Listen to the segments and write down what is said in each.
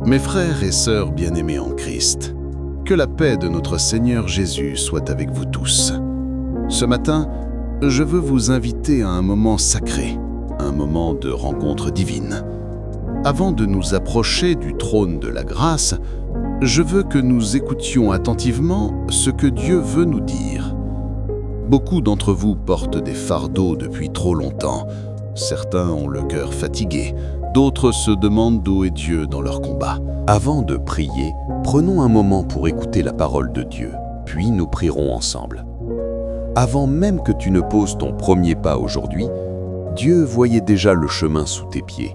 Mes frères et sœurs bien-aimés en Christ, que la paix de notre Seigneur Jésus soit avec vous tous. Ce matin, je veux vous inviter à un moment sacré, un moment de rencontre divine. Avant de nous approcher du trône de la grâce, je veux que nous écoutions attentivement ce que Dieu veut nous dire. Beaucoup d'entre vous portent des fardeaux depuis trop longtemps. Certains ont le cœur fatigué, d'autres se demandent d'où est Dieu dans leur combat. Avant de prier, prenons un moment pour écouter la parole de Dieu, puis nous prierons ensemble. Avant même que tu ne poses ton premier pas aujourd'hui, Dieu voyait déjà le chemin sous tes pieds.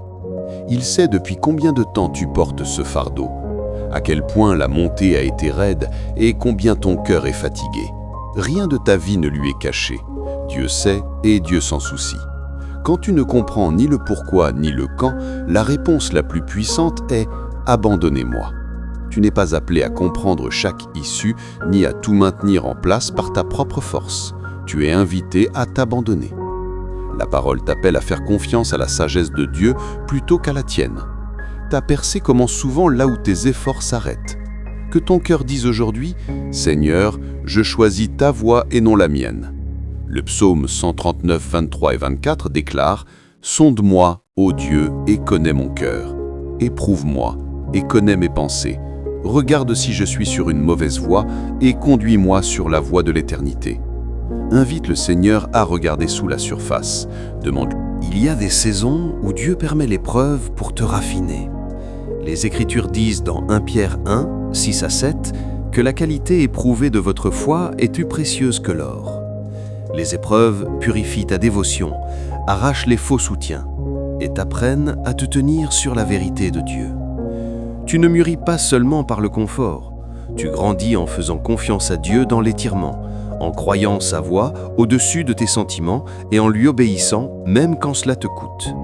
Il sait depuis combien de temps tu portes ce fardeau, à quel point la montée a été raide et combien ton cœur est fatigué. Rien de ta vie ne lui est caché. Dieu sait et Dieu s'en soucie. Quand tu ne comprends ni le pourquoi ni le quand, la réponse la plus puissante est « Abandonnez-moi ». Tu n'es pas appelé à comprendre chaque issue ni à tout maintenir en place par ta propre force. Tu es invité à t'abandonner. La parole t'appelle à faire confiance à la sagesse de Dieu plutôt qu'à la tienne. Ta percée commence souvent là où tes efforts s'arrêtent. Que ton cœur dise aujourd'hui « Seigneur, je choisis ta voie et non la mienne ». Le psaume 139, 23 et 24 déclare « Sonde-moi, ô Dieu, et connais mon cœur. Éprouve-moi, et connais mes pensées. Regarde si je suis sur une mauvaise voie, et conduis-moi sur la voie de l'éternité. » Invite le Seigneur à regarder sous la surface. Demande-lui. Il y a des saisons où Dieu permet l'épreuve pour te raffiner. Les Écritures disent dans 1 Pierre 1, 6 à 7, que la qualité éprouvée de votre foi est plus précieuse que l'or. Les épreuves purifient ta dévotion, arrachent les faux soutiens et t'apprennent à te tenir sur la vérité de Dieu. Tu ne mûris pas seulement par le confort, tu grandis en faisant confiance à Dieu dans l'étirement, en croyant sa voix au-dessus de tes sentiments et en lui obéissant même quand cela te coûte.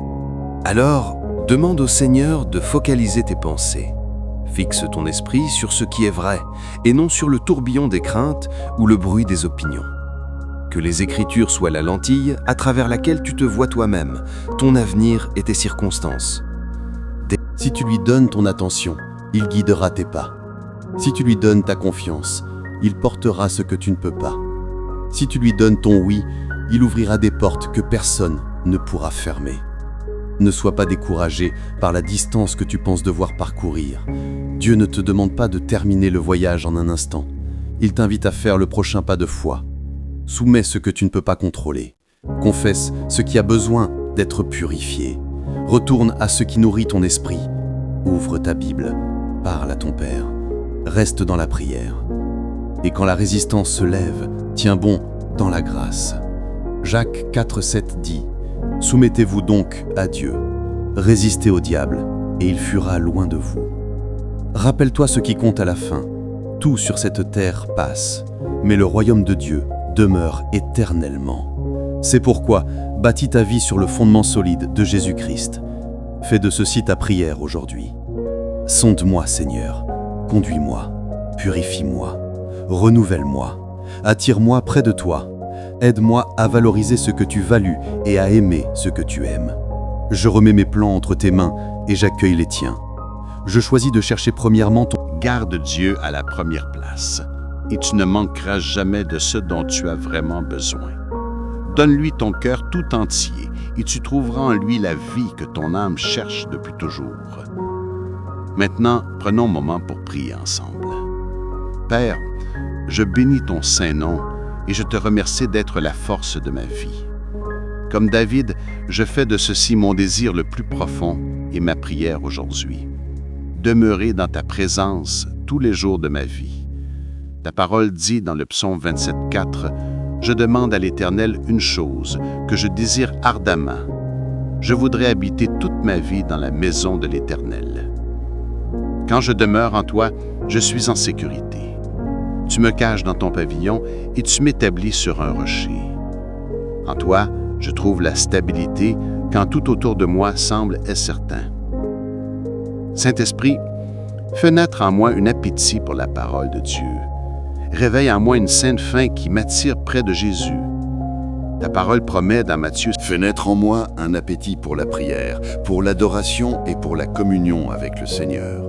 Alors, demande au Seigneur de focaliser tes pensées. Fixe ton esprit sur ce qui est vrai et non sur le tourbillon des craintes ou le bruit des opinions. Que les Écritures soient la lentille à travers laquelle tu te vois toi-même, ton avenir et tes circonstances. Si tu lui donnes ton attention, il guidera tes pas. Si tu lui donnes ta confiance, il portera ce que tu ne peux pas. Si tu lui donnes ton oui, il ouvrira des portes que personne ne pourra fermer. Ne sois pas découragé par la distance que tu penses devoir parcourir. Dieu ne te demande pas de terminer le voyage en un instant. Il t'invite à faire le prochain pas de foi. Soumets ce que tu ne peux pas contrôler. Confesse ce qui a besoin d'être purifié. Retourne à ce qui nourrit ton esprit. Ouvre ta Bible. Parle à ton Père. Reste dans la prière. Et quand la résistance se lève, tiens bon dans la grâce. Jacques 4,7 dit « Soumettez-vous donc à Dieu. Résistez au diable, et il fuira loin de vous. » Rappelle-toi ce qui compte à la fin. Tout sur cette terre passe, mais le royaume de Dieu demeure éternellement. C'est pourquoi bâtis ta vie sur le fondement solide de Jésus-Christ. Fais de ceci ta prière aujourd'hui. Sonde-moi, Seigneur, conduis-moi, purifie-moi, renouvelle-moi, attire-moi près de toi, aide-moi à valoriser ce que tu values et à aimer ce que tu aimes. Je remets mes plans entre tes mains et j'accueille les tiens. Je choisis de chercher premièrement ton... Garde Dieu à la première place, et tu ne manqueras jamais de ce dont tu as vraiment besoin. Donne-lui ton cœur tout entier, et tu trouveras en lui la vie que ton âme cherche depuis toujours. Maintenant, prenons un moment pour prier ensemble. Père, je bénis ton saint nom, et je te remercie d'être la force de ma vie. Comme David, je fais de ceci mon désir le plus profond et ma prière aujourd'hui. Demeurer dans ta présence tous les jours de ma vie. Ta parole dit dans le psaume 27,4 « Je demande à l'Éternel une chose que je désire ardemment. Je voudrais habiter toute ma vie dans la maison de l'Éternel. » Quand je demeure en toi, je suis en sécurité. Tu me caches dans ton pavillon et tu m'établis sur un rocher. En toi, je trouve la stabilité quand tout autour de moi semble incertain. Saint-Esprit, fais naître en moi un appétit pour la parole de Dieu. Réveille en moi une sainte faim qui m'attire près de Jésus. Ta parole promet dans Matthieu « Fais naître en moi un appétit pour la prière, pour l'adoration et pour la communion avec le Seigneur. »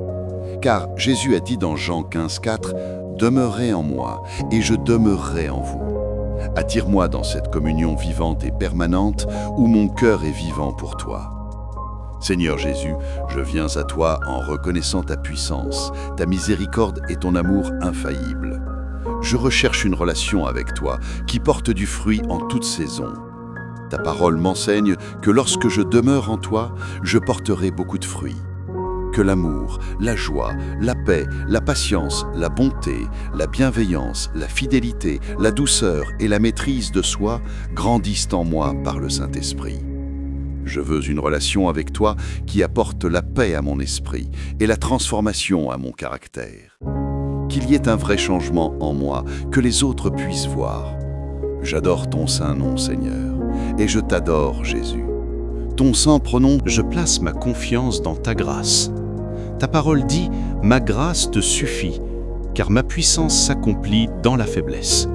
Car Jésus a dit dans Jean 15,4 « Demeurez en moi, et je demeurerai en vous. Attire-moi dans cette communion vivante et permanente où mon cœur est vivant pour toi. » Seigneur Jésus, je viens à toi en reconnaissant ta puissance, ta miséricorde et ton amour infaillible. Je recherche une relation avec toi qui porte du fruit en toute saison. Ta parole m'enseigne que lorsque je demeure en toi, je porterai beaucoup de fruits. Que l'amour, la joie, la paix, la patience, la bonté, la bienveillance, la fidélité, la douceur et la maîtrise de soi grandissent en moi par le Saint-Esprit. Je veux une relation avec toi qui apporte la paix à mon esprit et la transformation à mon caractère. Qu'il y ait un vrai changement en moi, que les autres puissent voir. J'adore ton saint nom, Seigneur, et je t'adore, Jésus. Ton saint pronom, Je place ma confiance dans ta grâce. Ta parole dit « Ma grâce te suffit, car ma puissance s'accomplit dans la faiblesse. »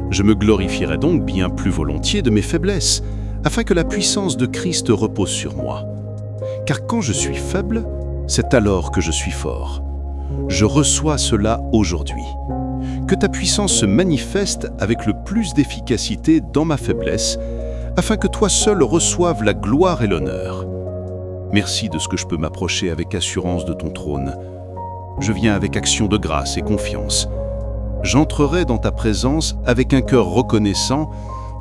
Je me glorifierai donc bien plus volontiers de mes faiblesses, afin que la puissance de Christ repose sur moi. Car quand je suis faible, c'est alors que je suis fort. Je reçois cela aujourd'hui. Que ta puissance se manifeste avec le plus d'efficacité dans ma faiblesse, afin que toi seul reçoives la gloire et l'honneur. Merci de ce que je peux m'approcher avec assurance de ton trône. Je viens avec action de grâce et confiance. J'entrerai dans ta présence avec un cœur reconnaissant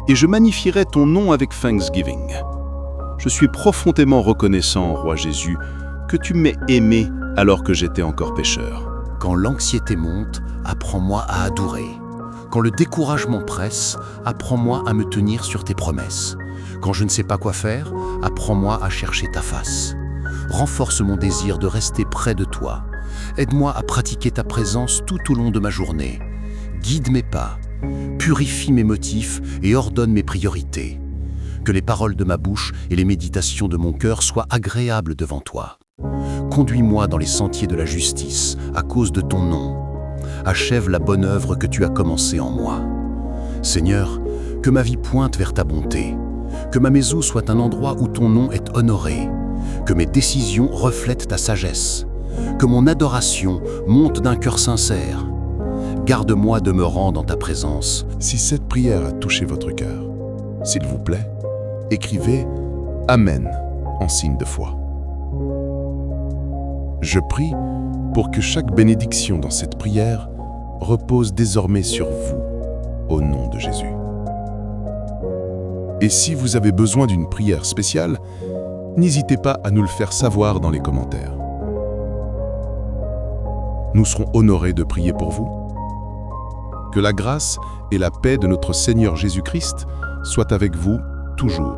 et je magnifierai ton nom avec thanksgiving. Je suis profondément reconnaissant, Roi Jésus, que tu m'aies aimé alors que j'étais encore pécheur. Quand l'anxiété monte, apprends-moi à adorer. Quand le découragement presse, apprends-moi à me tenir sur tes promesses. Quand je ne sais pas quoi faire, apprends-moi à chercher ta face. Renforce mon désir de rester près de toi. Aide-moi à pratiquer ta présence tout au long de ma journée. Guide mes pas, purifie mes motifs et ordonne mes priorités. Que les paroles de ma bouche et les méditations de mon cœur soient agréables devant toi. Conduis-moi dans les sentiers de la justice à cause de ton nom. Achève la bonne œuvre que tu as commencée en moi. Seigneur, que ma vie pointe vers ta bonté. Que ma maison soit un endroit où ton nom est honoré. Que mes décisions reflètent ta sagesse. Que mon adoration monte d'un cœur sincère. Garde-moi demeurant dans ta présence. Si cette prière a touché votre cœur, s'il vous plaît, écrivez « Amen » en signe de foi. Je prie pour que chaque bénédiction dans cette prière repose désormais sur vous, au nom de Jésus. Et si vous avez besoin d'une prière spéciale, n'hésitez pas à nous le faire savoir dans les commentaires. Nous serons honorés de prier pour vous. Que la grâce et la paix de notre Seigneur Jésus-Christ soient avec vous toujours.